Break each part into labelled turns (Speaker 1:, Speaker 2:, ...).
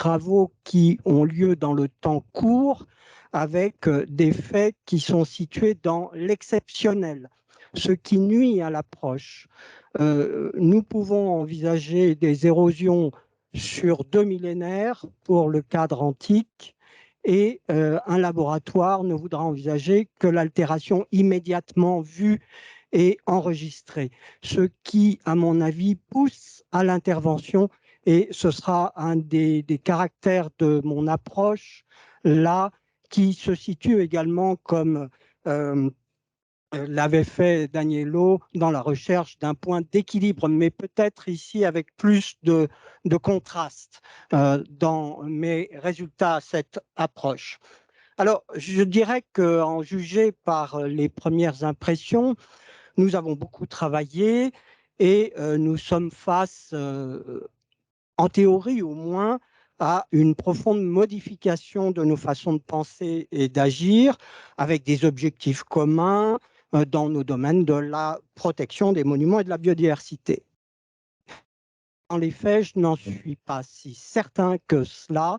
Speaker 1: travaux qui ont lieu dans le temps court avec des faits qui sont situés dans l'exceptionnel, ce qui nuit à l'approche. Nous pouvons envisager des érosions sur 2 millénaires pour le cadre antique et un laboratoire ne voudra envisager que l'altération immédiatement vue et enregistrée, ce qui, à mon avis, pousse à l'intervention et ce sera un des caractères de mon approche là qui se situe également comme l'avait fait Daniello dans la recherche d'un point d'équilibre, mais peut-être ici avec plus de contraste dans mes résultats à cette approche. Alors, je dirais qu'en juger par les premières impressions, nous avons beaucoup travaillé et nous sommes face, en théorie au moins, à une profonde modification de nos façons de penser et d'agir, avec des objectifs communs dans nos domaines de la protection des monuments et de la biodiversité. En les faits, je n'en suis pas si certain que cela.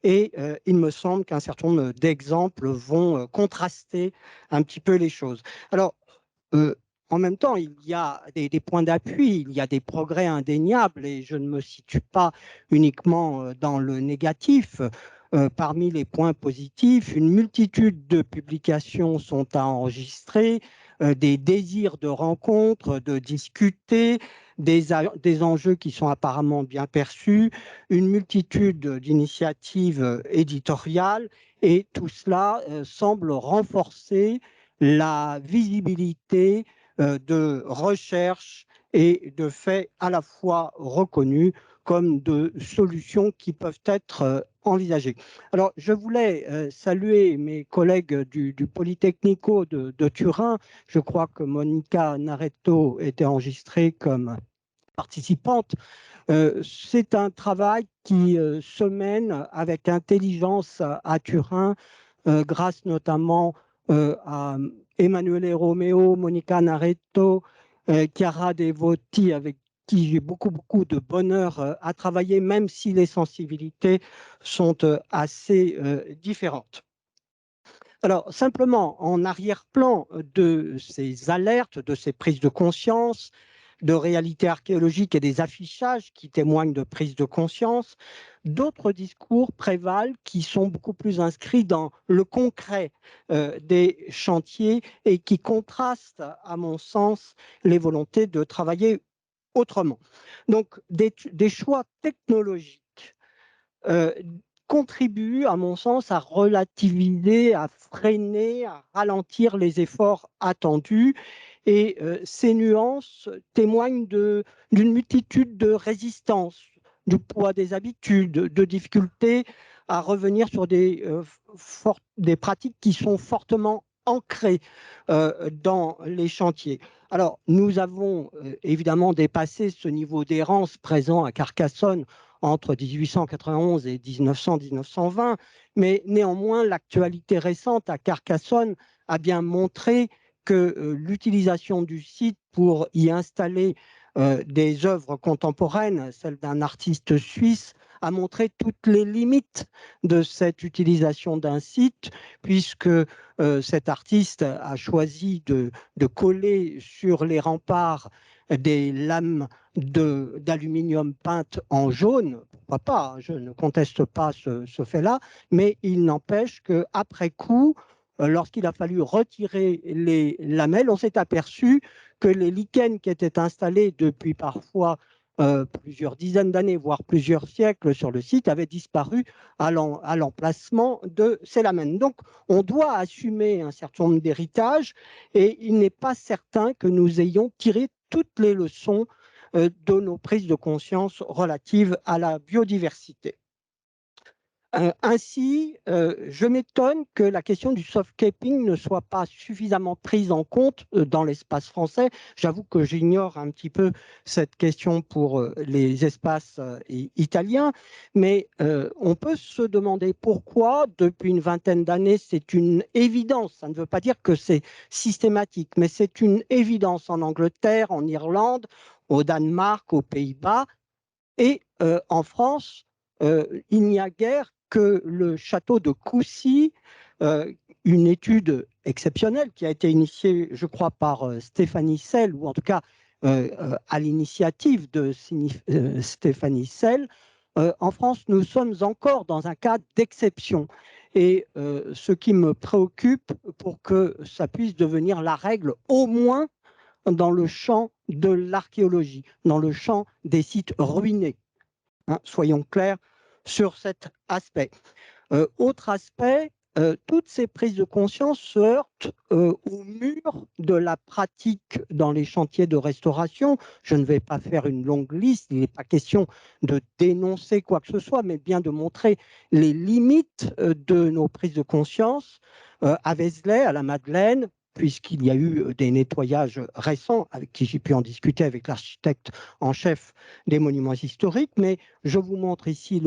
Speaker 1: Et il me semble qu'un certain nombre d'exemples vont contraster un petit peu les choses. Alors, en même temps, il y a des points d'appui, il y a des progrès indéniables et je ne me situe pas uniquement dans le négatif. Parmi les points positifs, une multitude de publications sont à enregistrer, des désirs de rencontre, de discuter, des enjeux qui sont apparemment bien perçus, une multitude d'initiatives éditoriales et tout cela semble renforcer la visibilité de recherche et de faits à la fois reconnus comme de solutions qui peuvent être envisagées. Alors, je voulais saluer mes collègues du Politecnico de Turin. Je crois que Monica Naretto était enregistrée comme participante. C'est un travail qui se mène avec intelligence à Turin, grâce notamment à Emanuele Romeo, Monica Naretto, Chiara Devotti, avec qui j'ai beaucoup de bonheur à travailler, même si les sensibilités sont assez différentes. Alors, simplement, en arrière-plan de ces alertes, de ces prises de conscience, de réalité archéologique et des affichages qui témoignent de prise de conscience, d'autres discours prévalent qui sont beaucoup plus inscrits dans le concret des chantiers et qui contrastent, à mon sens, les volontés de travailler autrement. Donc, des choix technologiques euh, contribuent, à mon sens, à relativiser, à freiner, à ralentir les efforts attendus. Et ces nuances témoignent d'une multitude de résistances, du poids des habitudes, de difficultés à revenir sur des pratiques qui sont fortement ancrées dans les chantiers. Alors, nous avons évidemment dépassé ce niveau d'errance présent à Carcassonne entre 1891 et 1900-1920, mais néanmoins, l'actualité récente à Carcassonne a bien montré que l'utilisation du site pour y installer des œuvres contemporaines, celle d'un artiste suisse, a montré toutes les limites de cette utilisation d'un site, puisque cet artiste a choisi de coller sur les remparts des lames d'aluminium peintes en jaune. Pourquoi pas, je ne conteste pas ce fait-là, mais il n'empêche qu'après coup, lorsqu'il a fallu retirer les lamelles, on s'est aperçu que les lichens qui étaient installés depuis parfois plusieurs dizaines d'années, voire plusieurs siècles sur le site, avaient disparu à l'emplacement de ces lamelles. Donc, on doit assumer un certain nombre d'héritages et il n'est pas certain que nous ayons tiré toutes les leçons de nos prises de conscience relatives à la biodiversité. Ainsi, je m'étonne que la question du soft-caping ne soit pas suffisamment prise en compte dans l'espace français. J'avoue que j'ignore un petit peu cette question pour les espaces italiens, mais on peut se demander pourquoi, depuis une vingtaine d'années, c'est une évidence. Ça ne veut pas dire que c'est systématique, mais c'est une évidence en Angleterre, en Irlande, au Danemark, aux Pays-Bas et en France. il n'y a guère que le château de Coucy, une étude exceptionnelle qui a été initiée, je crois, par Stéphanie Sell, ou en tout cas à l'initiative de Stéphanie Sell. En France, nous sommes encore dans un cas d'exception. Et ce qui me préoccupe pour que ça puisse devenir la règle, au moins dans le champ de l'archéologie, dans le champ des sites ruinés. Hein, soyons clairs sur cet aspect. Autre aspect, toutes ces prises de conscience se heurtent au mur de la pratique dans les chantiers de restauration. Je ne vais pas faire une longue liste, il n'est pas question de dénoncer quoi que ce soit, mais bien de montrer les limites de nos prises de conscience. À Vézelay, à la Madeleine, puisqu'il y a eu des nettoyages récents, avec qui j'ai pu en discuter avec l'architecte en chef des monuments historiques, mais je vous montre ici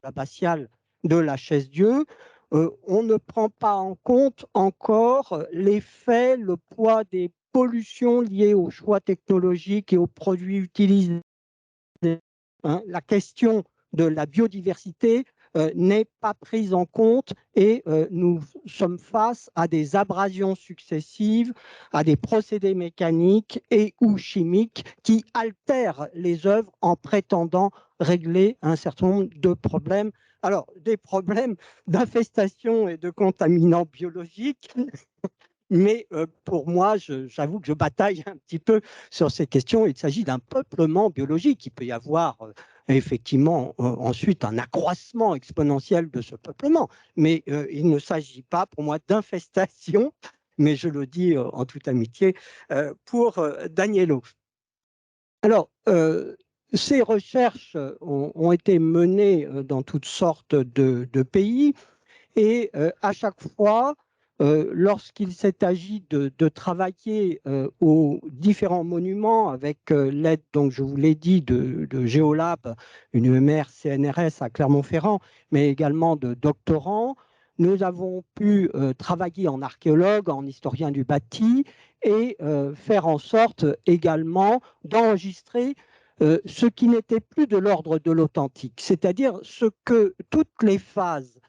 Speaker 1: l'abbatiale de la Chaise-Dieu. On ne prend pas en compte encore l'effet, le poids des pollutions liées aux choix technologiques et aux produits utilisés. Hein, la question de la biodiversité n'est pas prise en compte et nous sommes face à des abrasions successives, à des procédés mécaniques et ou chimiques qui altèrent les œuvres en prétendant régler un certain nombre de problèmes. Alors, des problèmes d'infestation et de contaminants biologiques, mais pour moi, j'avoue que je bataille un petit peu sur ces questions. Il s'agit d'un peuplement biologique. Il peut y avoir effectivement ensuite un accroissement exponentiel de ce peuplement, mais il ne s'agit pas pour moi d'infestation, mais je le dis en toute amitié pour Danielo. Alors, ces recherches ont été menées dans toutes sortes de pays. Et à chaque fois, lorsqu'il s'est agi de travailler aux différents monuments avec l'aide, donc je vous l'ai dit, de Géolab, une UMR CNRS à Clermont-Ferrand, mais également de doctorants, nous avons pu travailler en archéologue, en historien du bâti et faire en sorte également d'enregistrer ce qui n'était plus de l'ordre de l'authentique, c'est-à-dire ce que toutes les phases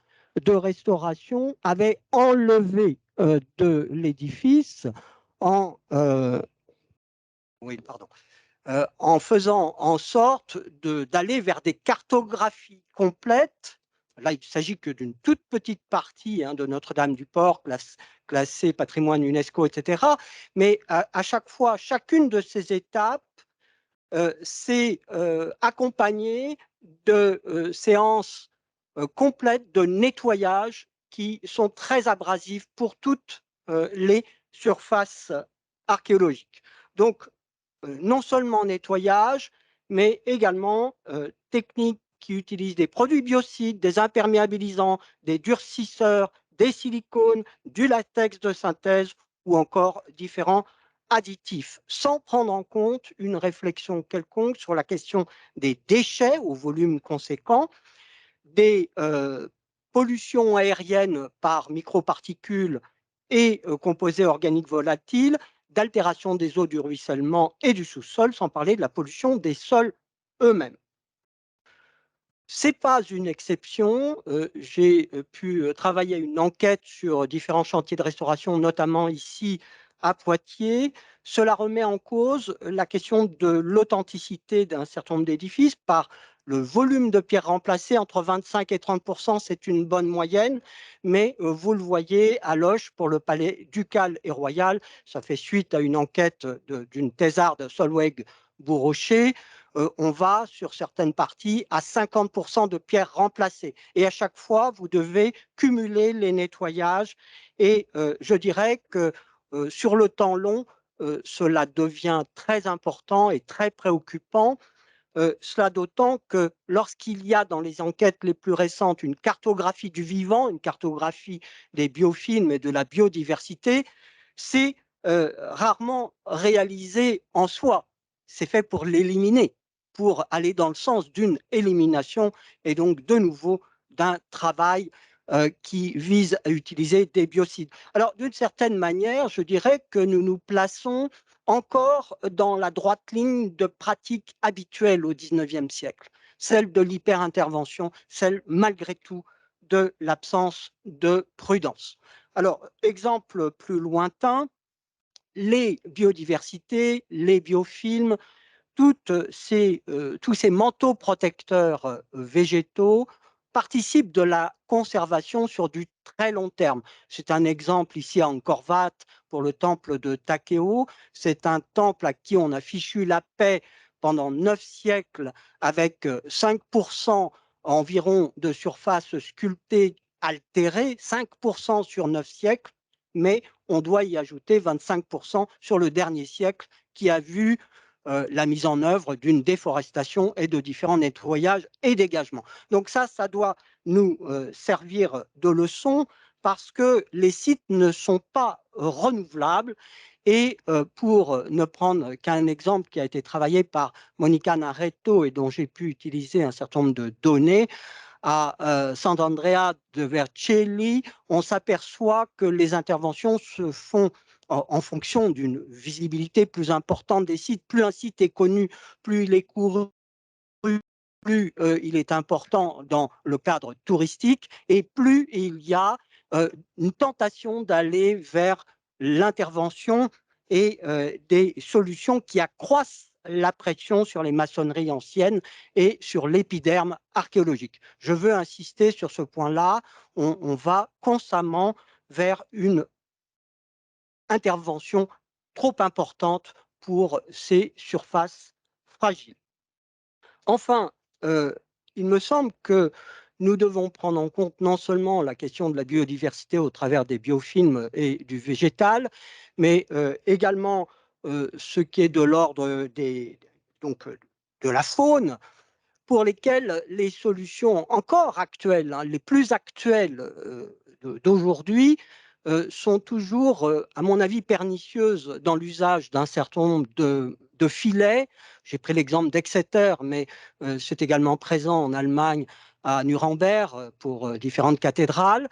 Speaker 1: de restauration avait enlevé de l'édifice en, oui, pardon, en faisant en sorte d'aller vers des cartographies complètes. Là, il ne s'agit que d'une toute petite partie de Notre-Dame-du-Port, classée patrimoine UNESCO, etc. Mais à chaque fois, chacune de ces étapes s'est accompagnée de séances complètes de nettoyage qui sont très abrasives pour toutes les surfaces archéologiques. Donc, non seulement nettoyage, mais également techniques qui utilisent des produits biocides, des imperméabilisants, des durcisseurs, des silicones, du latex de synthèse ou encore différents additifs, sans prendre en compte une réflexion quelconque sur la question des déchets au volume conséquent, des pollutions aériennes par microparticules et composés organiques volatiles, d'altération des eaux du ruissellement et du sous-sol, sans parler de la pollution des sols eux-mêmes. Ce n'est pas une exception. J'ai pu travailler une enquête sur différents chantiers de restauration, notamment ici à Poitiers. Cela remet en cause la question de l'authenticité d'un certain nombre d'édifices par le volume de pierres remplacées, entre 25 et 30%, c'est une bonne moyenne, mais vous le voyez à Loches pour le palais ducal et royal, ça fait suite à une enquête d'une thésarde Solveig-Bourrocher, on va sur certaines parties à 50% de pierres remplacées. Et à chaque fois, vous devez cumuler les nettoyages. Et je dirais que sur le temps long, cela devient très important et très préoccupant. Cela d'autant que lorsqu'il y a dans les enquêtes les plus récentes une cartographie du vivant, une cartographie des biofilms et de la biodiversité, c'est rarement réalisé en soi. C'est fait pour l'éliminer, pour aller dans le sens d'une élimination et donc de nouveau d'un travail qui vise à utiliser des biocides. Alors, d'une certaine manière, je dirais que nous nous plaçons encore dans la droite ligne de pratiques habituelles au XIXe siècle. celle de l'hyperintervention, celle malgré tout de l'absence de prudence. Alors, exemple plus lointain, les biodiversités, les biofilms, tous ces manteaux protecteurs végétaux participent de la conservation sur du très long terme. C'est un exemple ici à Angkor Wat pour le temple de Takeo. C'est un temple à qui on a fichu la paix pendant 9 siècles avec 5% environ de surface sculptée altérée, 5% sur 9 siècles, mais on doit y ajouter 25% sur le dernier siècle qui a vu la mise en œuvre d'une déforestation et de différents nettoyages et dégagements. Donc ça doit nous servir de leçon parce que les sites ne sont pas renouvelables. Et pour ne prendre qu'un exemple qui a été travaillé par Monica Naretto et dont j'ai pu utiliser un certain nombre de données, à Sant'Andrea de Vercelli, on s'aperçoit que les interventions se font en fonction d'une visibilité plus importante des sites. Plus un site est connu, plus il est couru, plus il est important dans le cadre touristique et plus il y a une tentation d'aller vers l'intervention et des solutions qui accroissent la pression sur les maçonneries anciennes et sur l'épiderme archéologique. Je veux insister sur ce point-là. On va constamment vers une intervention trop importante pour ces surfaces fragiles. Enfin, il me semble que nous devons prendre en compte non seulement la question de la biodiversité au travers des biofilms et du végétal, mais également ce qui est de l'ordre de la faune, pour lesquelles les solutions encore actuelles, les plus actuelles d'aujourd'hui, sont toujours, à mon avis, pernicieuses dans l'usage d'un certain nombre de filets. J'ai pris l'exemple d'Exeter, mais c'est également présent en Allemagne, à Nuremberg, pour différentes cathédrales.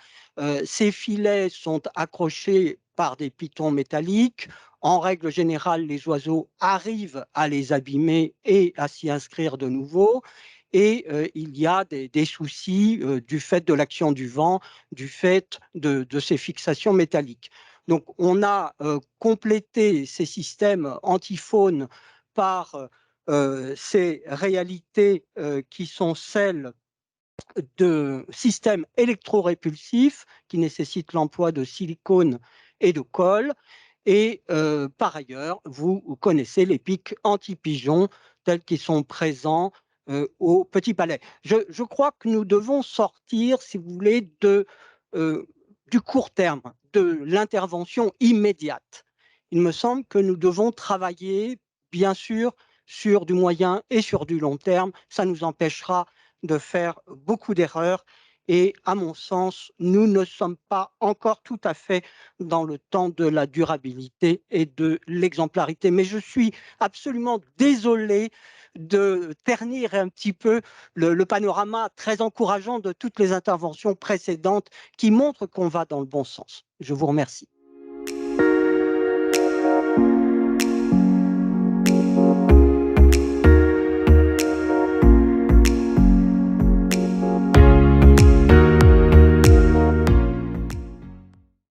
Speaker 1: Ces filets sont accrochés par des pitons métalliques. En règle générale, les oiseaux arrivent à les abîmer et à s'y inscrire de nouveau. Et il y a des soucis du fait de l'action du vent, du fait de ces fixations métalliques. Donc, on a complété ces systèmes antifaune par ces réalités qui sont celles de systèmes électrorépulsifs qui nécessitent l'emploi de silicone et de colle. Et par ailleurs, vous connaissez les pics anti-pigeons tels qu'ils sont présents au Petit Palais. Je crois que nous devons sortir, si vous voulez, du court terme, de l'intervention immédiate. Il me semble que nous devons travailler, bien sûr, sur du moyen et sur du long terme. Ça nous empêchera de faire beaucoup d'erreurs. Et à mon sens, nous ne sommes pas encore tout à fait dans le temps de la durabilité et de l'exemplarité. Mais je suis absolument désolé de ternir un petit peu le panorama très encourageant de toutes les interventions précédentes qui montrent qu'on va dans le bon sens. Je vous remercie.